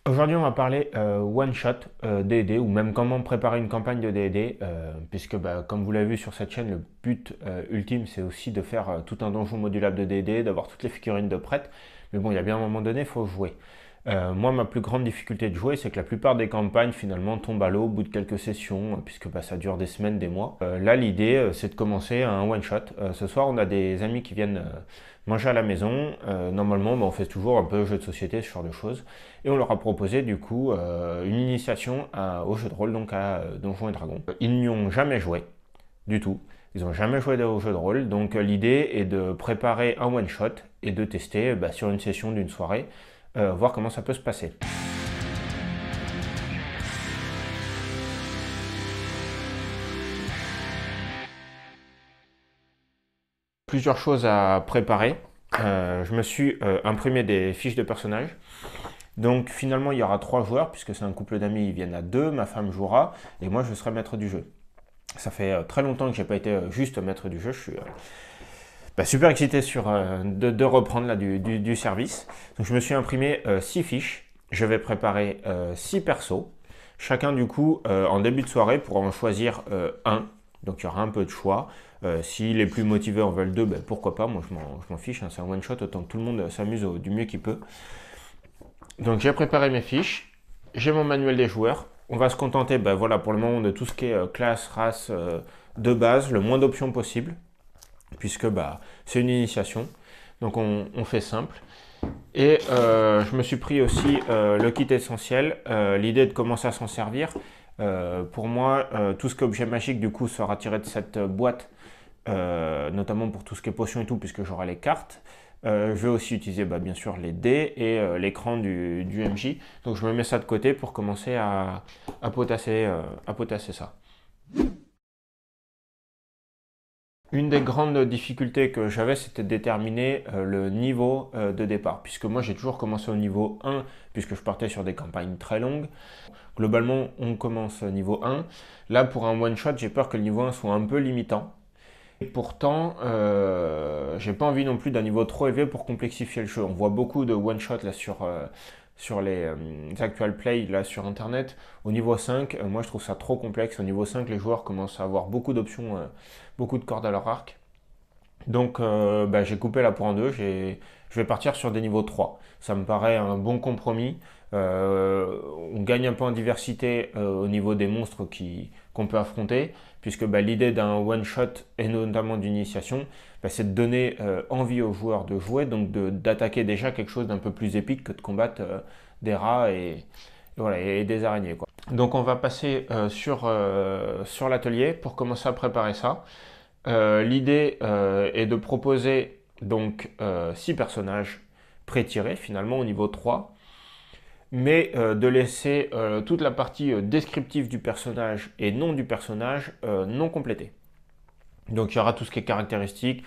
Aujourd'hui, on va parler one shot D&D ou même comment préparer une campagne de D&D, puisque comme vous l'avez vu sur cette chaîne, le but ultime c'est aussi de faire tout un donjon modulable de D&D, d'avoir toutes les figurines de prêtes. Mais bon, il y a bien un moment donné, il faut jouer. Moi, ma plus grande difficulté de jouer, c'est que la plupart des campagnes finalement tombent à l'eau au bout de quelques sessions, puisque ça dure des semaines, des mois. Là, l'idée, c'est de commencer un one shot. Ce soir, on a des amis qui viennent manger à la maison. Normalement, on fait toujours un peu jeu de société, ce genre de choses. Et on leur a proposé du coup une initiation au jeu de rôle, donc à Donjons et Dragons. Ils n'y ont jamais joué du tout. Ils n'ont jamais joué au jeu de rôle. Donc l'idée est de préparer un one shot et de tester sur une session d'une soirée, voir comment ça peut se passer. Plusieurs choses à préparer. Je me suis imprimé des fiches de personnages. Donc finalement, il y aura 3 joueurs, puisque c'est un couple d'amis, ils viennent à 2, ma femme jouera, et moi je serai maître du jeu. Ça fait très longtemps que j'ai pas été juste maître du jeu, je suis super excité de reprendre là, du service. Donc je me suis imprimé 6 fiches, je vais préparer 6 persos. Chacun du coup, en début de soirée, pourra en choisir un. Donc il y aura un peu de choix. Si les plus motivés en veulent 2, pourquoi pas, moi je m'en fiche, hein, c'est un one shot, autant que tout le monde s'amuse du mieux qu'il peut. Donc j'ai préparé mes fiches, j'ai mon manuel des joueurs. On va se contenter voilà, pour le moment de tout ce qui est classe, race de base, le moins d'options possible, puisque c'est une initiation. Donc on fait simple. Et je me suis pris aussi le kit essentiel, l'idée de commencer à s'en servir. Pour moi, tout ce qui est objet magique du coup sera tiré de cette boîte, notamment pour tout ce qui est potions et tout, puisque j'aurai les cartes. Je vais aussi utiliser bien sûr les dés et l'écran du MJ. Donc je me mets ça de côté pour commencer à potasser ça. Une des grandes difficultés que j'avais, c'était de déterminer le niveau de départ, puisque moi j'ai toujours commencé au niveau 1, puisque je partais sur des campagnes très longues. Globalement, on commence au niveau 1. Là, pour un one-shot, j'ai peur que le niveau 1 soit un peu limitant. Et pourtant, j'ai pas envie non plus d'un niveau trop élevé pour complexifier le jeu. On voit beaucoup de one-shot là sur les actual play là sur internet. Au niveau 5, moi je trouve ça trop complexe. Au niveau 5, les joueurs commencent à avoir beaucoup d'options, beaucoup de cordes à leur arc. Donc j'ai coupé la poire en deux, je vais partir sur des niveaux 3. Ça me paraît un bon compromis. On gagne un peu en diversité au niveau des monstres qu'on peut affronter, puisque l'idée d'un one-shot et notamment d'initiation, c'est de donner envie aux joueurs de jouer, donc d'attaquer déjà quelque chose d'un peu plus épique que de combattre des rats voilà, et des araignées, quoi. Donc on va passer sur l'atelier pour commencer à préparer ça. L'idée est de proposer donc 6 personnages pré-tirés finalement au niveau 3, mais de laisser toute la partie descriptive du personnage et nom du personnage non complétée. Donc il y aura tout ce qui est caractéristique,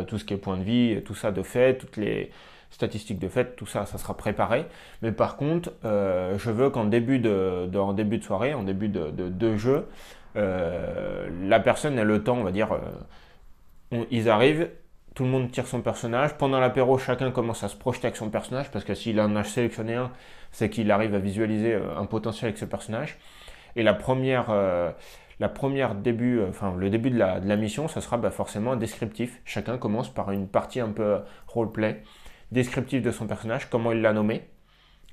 tout ce qui est point de vie, tout ça de fait, toutes les statistiques de fait, tout ça, ça sera préparé. Mais par contre, je veux qu'en en début de soirée, en début de jeu, la personne ait le temps, on va dire, ils arrivent, tout le monde tire son personnage. Pendant l'apéro, chacun commence à se projeter avec son personnage, parce que s'il en a sélectionné un, c'est qu'il arrive à visualiser un potentiel avec ce personnage. Et le début de la mission, ça sera forcément un descriptif. Chacun commence par une partie un peu roleplay, descriptif de son personnage, comment il l'a nommé,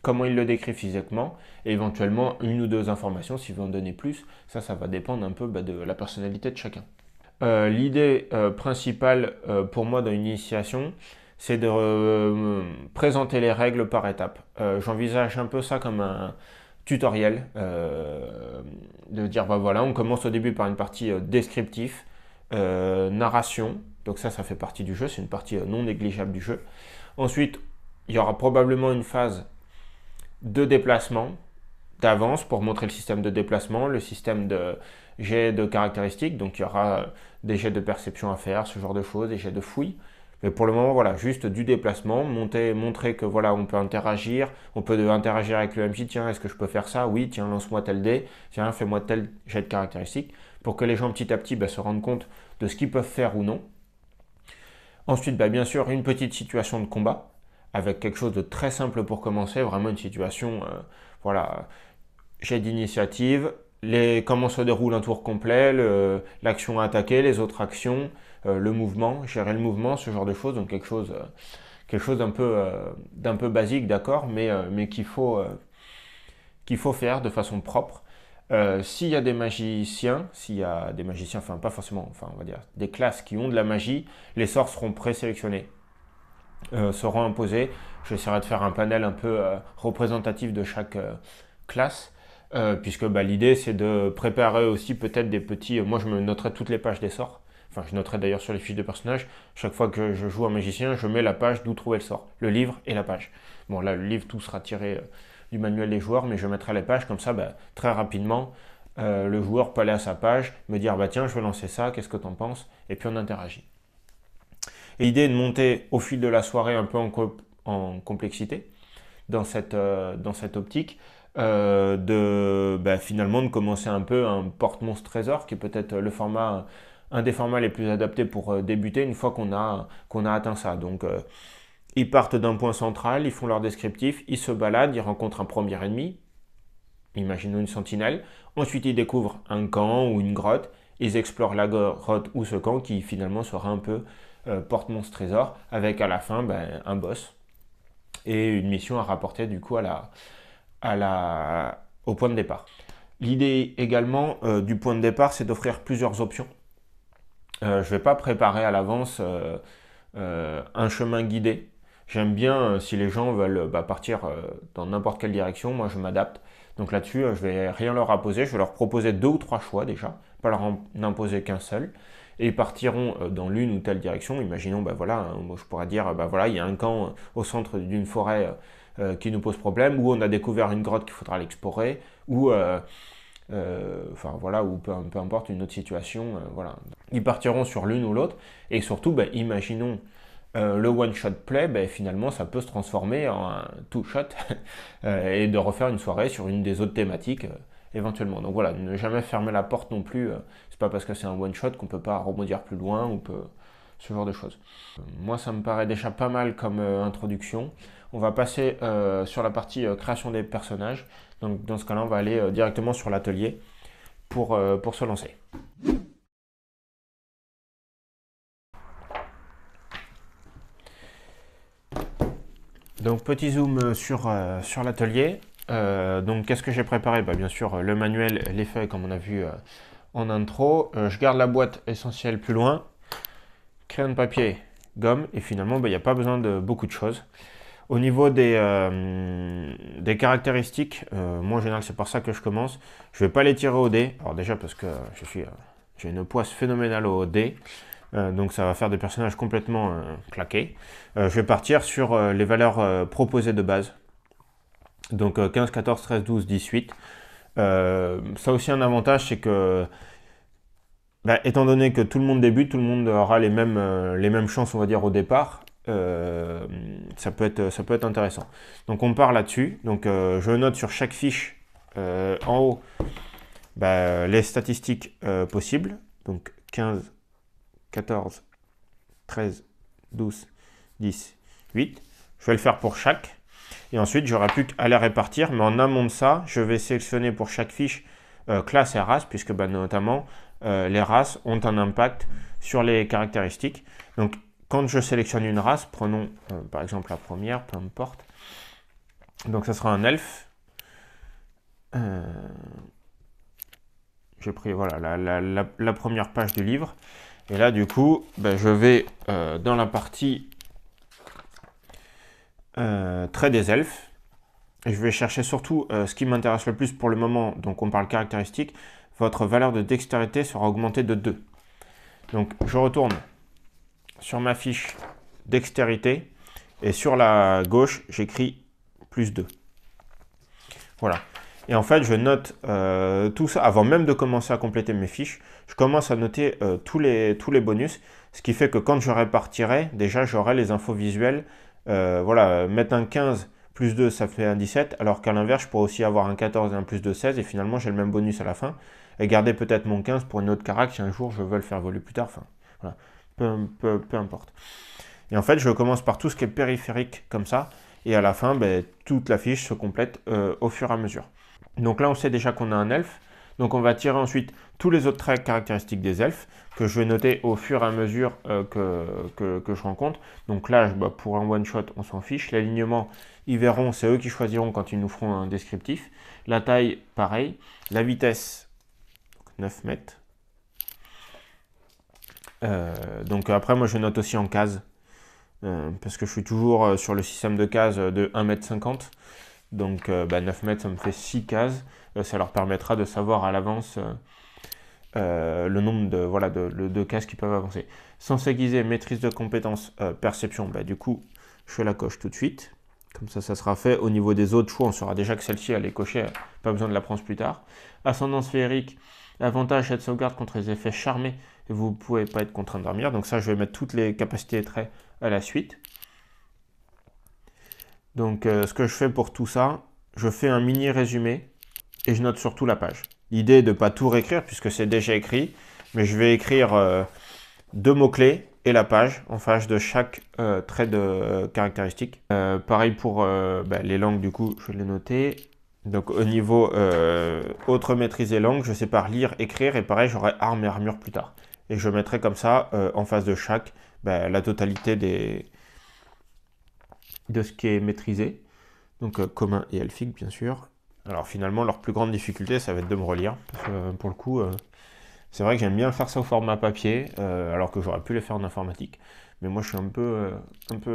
comment il le décrit physiquement, et éventuellement une ou deux informations s'il veut en donner plus. Ça va dépendre un peu de la personnalité de chacun. L'idée principale pour moi dans une initiation, c'est de présenter les règles par étapes. J'envisage un peu ça comme un tutoriel, de dire voilà, on commence au début par une partie descriptif, narration, donc ça fait partie du jeu, c'est une partie non négligeable du jeu. Ensuite, il y aura probablement une phase de déplacement, d'avance pour montrer le système de déplacement, le système de jet de caractéristiques, donc il y aura des jets de perception à faire, ce genre de choses, des jets de fouille. Mais pour le moment, voilà, juste du déplacement, montrer que voilà, on peut interagir avec le MJ, tiens, est-ce que je peux faire ça? Oui, tiens, lance-moi tel dé, tiens, fais-moi tel jet de caractéristiques, pour que les gens petit à petit se rendent compte de ce qu'ils peuvent faire ou non. Ensuite, bien sûr, une petite situation de combat, avec quelque chose de très simple pour commencer, vraiment une situation, voilà, j'ai d'initiative, comment se déroule un tour complet, l'action à attaquer, les autres actions, le mouvement, gérer le mouvement, ce genre de choses, donc quelque chose d'un peu basique, d'accord, mais qu'il faut faire de façon propre. S'il y a des magiciens, enfin pas forcément, enfin on va dire des classes qui ont de la magie, les sorts seront présélectionnés, seront imposés. J'essaierai de faire un panel un peu représentatif de chaque classe, puisque bah, l'idée c'est de préparer aussi peut-être des petits. Moi je me noterai toutes les pages des sorts. Enfin, je noterai d'ailleurs sur les fiches de personnage, chaque fois que je joue un magicien, je mets la page d'où trouver le sort, le livre et la page. Bon, là, le livre, tout sera tiré du manuel des joueurs, mais je mettrai les pages comme ça, bah, très rapidement, le joueur peut aller à sa page, me dire, bah tiens, je vais lancer ça, qu'est-ce que t'en penses? Et puis on interagit. Et l'idée est de monter au fil de la soirée un peu en complexité dans cette optique, finalement de commencer un peu un porte-monstre trésor, qui est peut-être un des formats les plus adaptés pour débuter une fois qu'on a atteint ça. Donc ils partent d'un point central, ils font leur descriptif, ils se baladent, ils rencontrent un premier ennemi, imaginons une sentinelle, ensuite ils découvrent un camp ou une grotte, ils explorent la grotte ou ce camp qui finalement sera un peu porte-monstre trésor, avec à la fin un boss et une mission à rapporter du coup au point de départ. L'idée également du point de départ, c'est d'offrir plusieurs options. Je ne vais pas préparer à l'avance un chemin guidé. J'aime bien si les gens veulent partir dans n'importe quelle direction, moi je m'adapte. Donc là-dessus, je vais rien leur imposer, je vais leur proposer 2 ou 3 choix déjà, pas leur en imposer qu'un seul. Et ils partiront dans l'une ou telle direction. Imaginons, moi je pourrais dire, voilà, il y a un camp au centre d'une forêt qui nous pose problème, ou on a découvert une grotte qu'il faudra l'explorer, ou ou peu importe une autre situation, voilà. Ils partiront sur l'une ou l'autre, et surtout, imaginons le one-shot play, finalement, ça peut se transformer en un two-shot et de refaire une soirée sur une des autres thématiques éventuellement. Donc voilà, ne jamais fermer la porte non plus. C'est pas parce que c'est un one-shot qu'on peut pas rebondir plus loin ou ce genre de choses. Moi, ça me paraît déjà pas mal comme introduction. On va passer sur la partie création des personnages. Donc dans ce cas-là, on va aller directement sur l'atelier pour se lancer. Donc petit zoom sur l'atelier. Donc qu'est-ce que j'ai préparé? Bien sûr le manuel, les feuilles comme on a vu en intro. Je garde la boîte essentielle plus loin. Crayon de papier, gomme, et finalement il n'y a pas besoin de beaucoup de choses. Au niveau des caractéristiques, moi en général c'est par ça que je commence. Je ne vais pas les tirer au dé. Alors déjà parce que j'ai une poisse phénoménale au dé. Donc ça va faire des personnages complètement claqués. Je vais partir sur les valeurs proposées de base. Donc 15, 14, 13, 12, 18. Ça a aussi un avantage, c'est que étant donné que tout le monde débute, tout le monde aura les mêmes chances, on va dire, au départ, ça peut être intéressant. Donc on part là-dessus. Donc je note sur chaque fiche en haut les statistiques possibles. Donc 15, 14, 13, 12, 10, 8. Je vais le faire pour chaque. Et ensuite, j'aurai plus qu'à les répartir. Mais en amont de ça, je vais sélectionner pour chaque fiche classe et race, puisque notamment les races ont un impact sur les caractéristiques. Donc, quand je sélectionne une race, prenons par exemple la première, peu importe. Donc, ça sera un elfe. J'ai pris voilà, la première page du livre. Et là, du coup, je vais dans la partie trait des elfes. Et je vais chercher surtout ce qui m'intéresse le plus pour le moment. Donc, on parle caractéristiques. Votre valeur de dextérité sera augmentée de 2. Donc, je retourne sur ma fiche dextérité. Et sur la gauche, j'écris plus 2. Voilà. Et en fait, je note tout ça avant même de commencer à compléter mes fiches. Je commence à noter tous les bonus, ce qui fait que quand je répartirai, déjà j'aurai les infos visuelles. Mettre un 15 plus 2, ça fait un 17, alors qu'à l'inverse, je pourrais aussi avoir un 14 et un plus 2, 16, et finalement j'ai le même bonus à la fin, et garder peut-être mon 15 pour une autre carac si un jour je veux le faire évoluer plus tard. Enfin, voilà, peu importe. Et en fait, je commence par tout ce qui est périphérique comme ça, et à la fin, ben, toute la fiche se complète au fur et à mesure. Donc là, on sait déjà qu'on a un elfe. Donc on va tirer ensuite tous les autres traits caractéristiques des elfes que je vais noter au fur et à mesure que je rencontre. Donc là, bah, pour un one-shot, on s'en fiche. L'alignement, ils verront, c'est eux qui choisiront quand ils nous feront un descriptif. La taille, pareil. La vitesse, 9 mètres. Donc après, moi, je note aussi en cases. Parce que je suis toujours sur le système de cases de 1,50 m. Donc 9 mètres, ça me fait 6 cases. Ça leur permettra de savoir à l'avance le nombre de cases qui peuvent avancer. Sens aiguisé, maîtrise de compétences, perception, du coup, je fais la coche tout de suite. Comme ça sera fait. Au niveau des autres choix, on saura déjà que celle-ci, elle est cochée, pas besoin de la prendre plus tard. Ascendance féerique, avantage et de sauvegarde contre les effets charmés, et vous ne pouvez pas être contraint de dormir. Donc ça, je vais mettre toutes les capacités et traits à la suite. Donc ce que je fais pour tout ça, je fais un mini résumé et je note surtout la page. L'idée est de ne pas tout réécrire puisque c'est déjà écrit, mais je vais écrire 2 mots-clés et la page en face de chaque trait de caractéristique. Pareil pour les langues, du coup, je vais les noter. Donc au niveau autre maîtrise et langue, je sépare lire, écrire, et pareil, j'aurai armes et armure plus tard. Et je mettrai comme ça, en face de chaque, la totalité de ce qui est maîtrisé. Donc commun et elfique, bien sûr. Alors finalement, leur plus grande difficulté, ça va être de me relire. Parce que pour le coup, c'est vrai que j'aime bien faire ça au format papier, alors que j'aurais pu le faire en informatique. Mais moi, je suis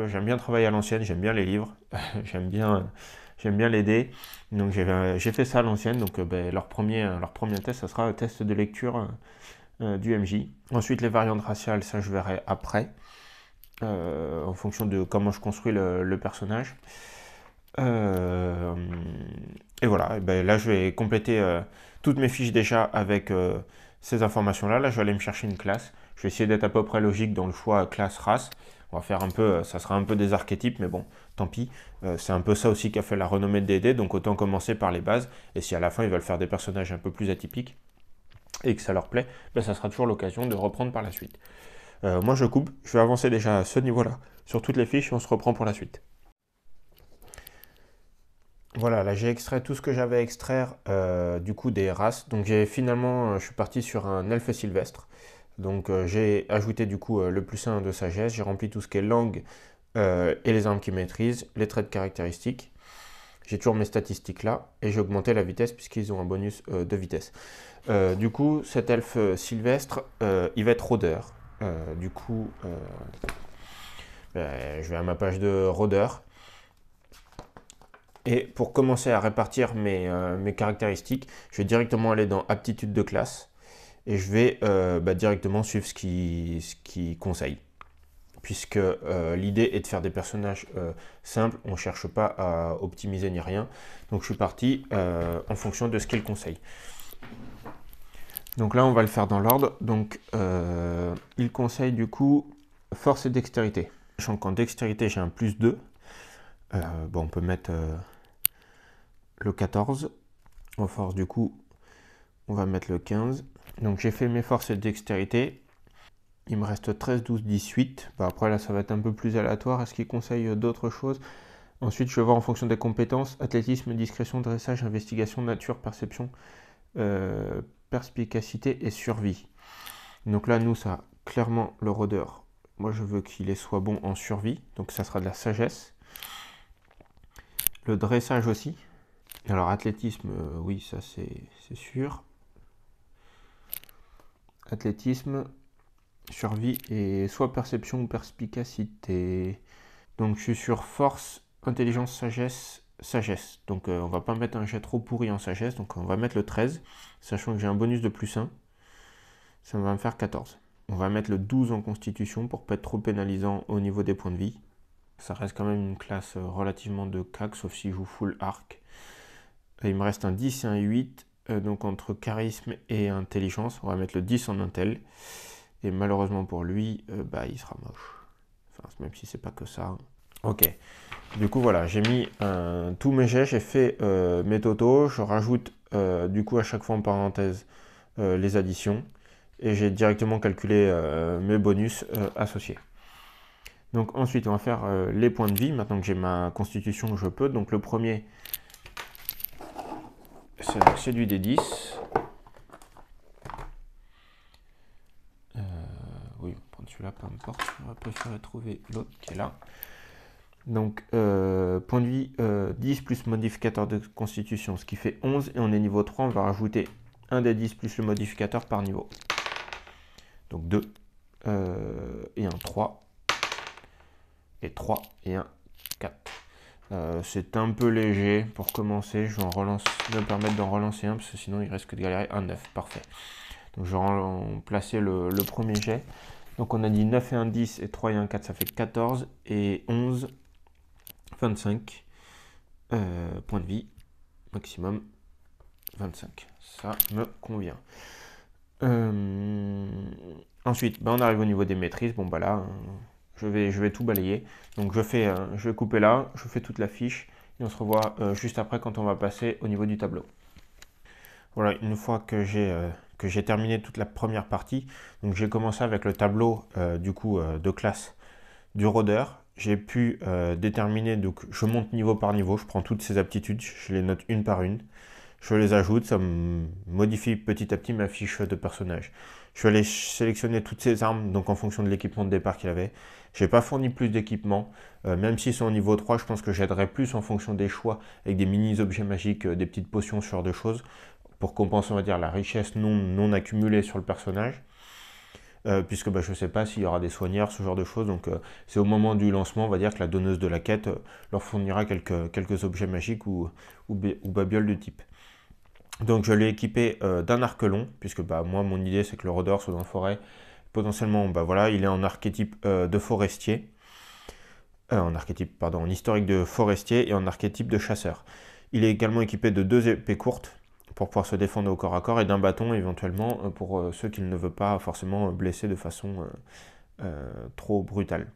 j'aime bien travailler à l'ancienne, j'aime bien les livres, j'aime bien les dés. Donc j'ai fait ça à l'ancienne. Donc leur premier test, ça sera un test de lecture du MJ. Ensuite, les variantes raciales, ça je verrai après, en fonction de comment je construis le personnage. Et voilà, et là je vais compléter toutes mes fiches déjà avec ces informations-là. Là, je vais aller me chercher une classe. Je vais essayer d'être à peu près logique dans le choix classe-race. On va faire un peu, ça sera un peu des archétypes, mais bon, tant pis. C'est un peu ça aussi qui a fait la renommée de D&D, donc autant commencer par les bases. Et si à la fin ils veulent faire des personnages un peu plus atypiques et que ça leur plaît, ça sera toujours l'occasion de reprendre par la suite. Moi je coupe, je vais avancer déjà à ce niveau-là sur toutes les fiches et on se reprend pour la suite. Voilà, là j'ai extrait tout ce que j'avais à extraire du coup des races. Donc je suis parti sur un elfe sylvestre. Donc j'ai ajouté du coup le +1 de sagesse, j'ai rempli tout ce qui est langue et les armes qu'ils maîtrisent, les traits de caractéristiques. J'ai toujours mes statistiques là et j'ai augmenté la vitesse puisqu'ils ont un bonus de vitesse. Du coup, cet elfe sylvestre, il va être rôdeur. Du coup, je vais à ma page de rôdeur. Et pour commencer à répartir mes caractéristiques, je vais directement aller dans aptitude de classe et je vais directement suivre ce qui conseille. Puisque l'idée est de faire des personnages simples, on ne cherche pas à optimiser ni rien. Donc je suis parti en fonction de ce qu'il conseille. Donc là, on va le faire dans l'ordre. Donc il conseille du coup force et dextérité. Sachant qu'en dextérité, j'ai un +2. On peut mettre le 14. En force, du coup, on va mettre le 15. Donc j'ai fait mes forces et dextérité. Il me reste 13, 12, 18. Après là, ça va être un peu plus aléatoire. Est-ce qu'il conseille d'autres choses? Ensuite, je vais voir en fonction des compétences. Athlétisme, discrétion, dressage, investigation, nature, perception, perspicacité et survie. Donc là, nous, ça, clairement, le rôdeur. Moi, je veux qu'il soit bon en survie. Donc ça sera de la sagesse. Le dressage aussi. Alors, athlétisme, oui, ça c'est sûr. Athlétisme, survie et soit perception ou perspicacité. Donc, je suis sur force, intelligence, sagesse, sagesse. Donc, on va pas mettre un jet trop pourri en sagesse. Donc, on va mettre le 13, sachant que j'ai un bonus de +1. Ça va me faire 14. On va mettre le 12 en constitution pour pas être trop pénalisant au niveau des points de vie. Ça reste quand même une classe relativement de cac, sauf si je joue full arc. Il me reste un 10 et un 8, donc entre charisme et intelligence, on va mettre le 10 en intel. Et malheureusement pour lui, il sera moche. Enfin, même si c'est pas que ça. Ok, du coup voilà, j'ai mis tous mes jets, j'ai fait mes totaux, je rajoute du coup à chaque fois en parenthèse les additions. Et j'ai directement calculé mes bonus associés. Donc ensuite, on va faire les points de vie. Maintenant que j'ai ma constitution, je peux. Donc le premier, c'est du D10. Oui, on va prendre celui-là, peu importe. On va préférer trouver l'autre qui est là. Donc, point de vie 10 plus modificateur de constitution, ce qui fait 11. Et on est niveau 3, on va rajouter un des 10 plus le modificateur par niveau. Donc 2 et un 3. Et 3 et un 4. C'est un peu léger pour commencer. Je vais me permettre d'en relancer un parce que sinon il risque de galérer. Un 9, parfait. Donc je vais placer le premier jet. Donc on a dit 9 et un 10 et 3 et un 4, ça fait 14 et 11, 25. Point de vie, maximum 25. Ça me convient. Ensuite, on arrive au niveau des maîtrises. Bon bah là, je vais tout balayer. Donc je vais couper là, je fais toute la fiche et on se revoit juste après quand on va passer au niveau du tableau. Voilà, une fois que j'ai terminé toute la première partie, donc j'ai commencé avec le tableau de classe du rôdeur. J'ai pu déterminer, donc je monte niveau par niveau, je prends toutes ces aptitudes, je les note une par une, je les ajoute, ça me modifie petit à petit ma fiche de personnage. Je vais aller sélectionner toutes ces armes, donc en fonction de l'équipement de départ qu'il avait. Je n'ai pas fourni plus d'équipements, même s'ils sont au niveau 3, je pense que j'aiderai plus en fonction des choix, avec des mini-objets magiques, des petites potions, ce genre de choses, pour compenser, on va dire, la richesse non accumulée sur le personnage. Puisque je ne sais pas s'il y aura des soigneurs, ce genre de choses. Donc c'est au moment du lancement, on va dire que la donneuse de la quête leur fournira quelques objets magiques ou babioles du type. Donc je l'ai équipé d'un arc long, puisque moi mon idée c'est que le rôdeur soit dans la forêt. Potentiellement, voilà, il est en archétype de forestier. En historique de forestier et en archétype de chasseur. Il est également équipé de 2 épées courtes pour pouvoir se défendre au corps à corps et d'un bâton éventuellement pour ceux qu'il ne veut pas forcément blesser de façon trop brutale.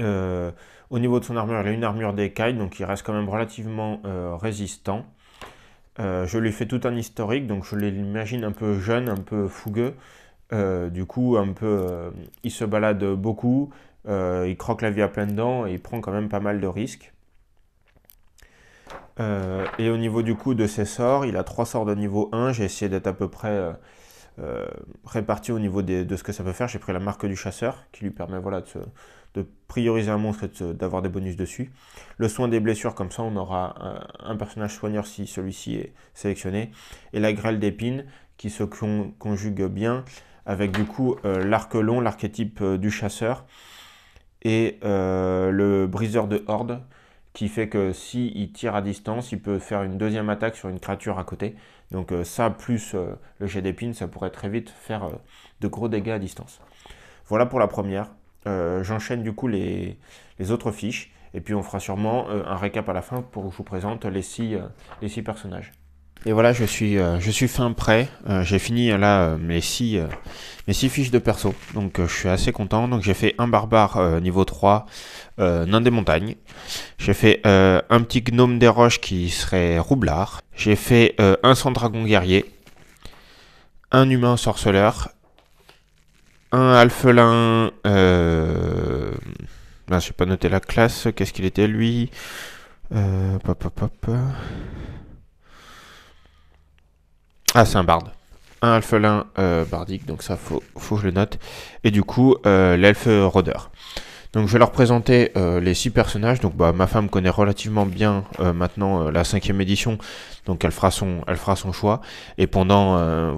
Au niveau de son armure, il a une armure d'écaille, donc il reste quand même relativement résistant. Je lui fais tout un historique, donc je l'imagine un peu jeune, un peu fougueux. Du coup, il se balade beaucoup, il croque la vie à pleines dents et il prend quand même pas mal de risques. Et au niveau du coup de ses sorts, il a 3 sorts de niveau 1. J'ai essayé d'être à peu près réparti au niveau de ce que ça peut faire. J'ai pris la marque du chasseur qui lui permet de prioriser un monstre et d'avoir des bonus dessus. Le soin des blessures, comme ça on aura un personnage soigneur si celui-ci est sélectionné. Et la grêle d'épines qui se conjugue bien avec du coup l'arc long, l'archétype du chasseur. Et le briseur de horde qui fait que s'il tire à distance, il peut faire une deuxième attaque sur une créature à côté. Donc ça, plus le jet d'épines, ça pourrait très vite faire de gros dégâts à distance. Voilà pour la première. J'enchaîne du coup les autres fiches. Et puis on fera sûrement un récap à la fin pour que je vous présente les 6 personnages. Et voilà, je suis fin prêt. J'ai fini là mes 6 fiches de perso. Donc je suis assez content. Donc j'ai fait un barbare niveau 3, nain des montagnes. J'ai fait un petit gnome des roches qui serait roublard. J'ai fait un sang dragon guerrier. Un humain sorceleur. Un alphelin. Là, j'ai pas noté la classe. Qu'est-ce qu'il était lui? Ah, c'est un barde. Un alphelin bardique, donc ça faut que je le note. Et du coup, l'elfe rôdeur. Donc je vais leur présenter les 6 personnages. Donc ma femme connaît relativement bien maintenant la 5e édition, donc elle fera son choix. Et pendant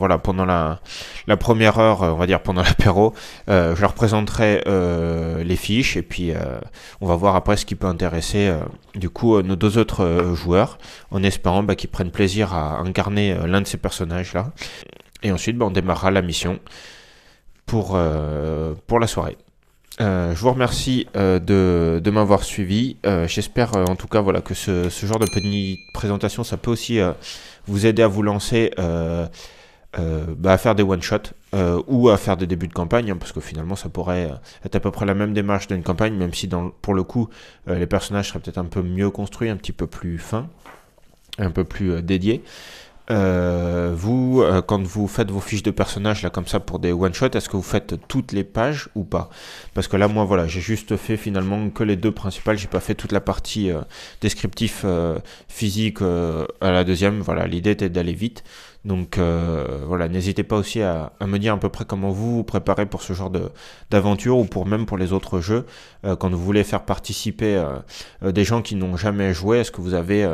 la première heure, on va dire pendant l'apéro, je leur présenterai les fiches et puis on va voir après ce qui peut intéresser du coup nos 2 autres joueurs, en espérant qu'ils prennent plaisir à incarner l'un de ces personnages là. Et ensuite on démarrera la mission pour la soirée. Je vous remercie de m'avoir suivi. J'espère en tout cas que ce genre de petite présentation, ça peut aussi vous aider à vous lancer à faire des one-shots ou à faire des débuts de campagne, parce que finalement ça pourrait être à peu près la même démarche d'une campagne, même si pour le coup les personnages seraient peut-être un peu mieux construits, un petit peu plus fins, un peu plus dédiés. Quand vous faites vos fiches de personnages là comme ça pour des one shot, est-ce que vous faites toutes les pages ou pas? Parce que là, moi, voilà, j'ai juste fait finalement que les deux principales. J'ai pas fait toute la partie descriptif physique à la deuxième. Voilà, l'idée était d'aller vite. Donc voilà, n'hésitez pas aussi à me dire à peu près comment vous vous préparez pour ce genre d'aventure ou pour même pour les autres jeux. Quand vous voulez faire participer des gens qui n'ont jamais joué, est-ce que vous avez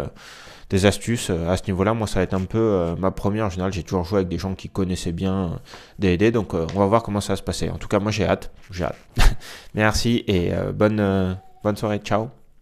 des astuces à ce niveau-là? Moi, ça va être un peu ma première. En général, j'ai toujours joué avec des gens qui connaissaient bien D&D, donc on va voir comment ça va se passer. En tout cas, moi, j'ai hâte. Merci et bonne soirée. Ciao.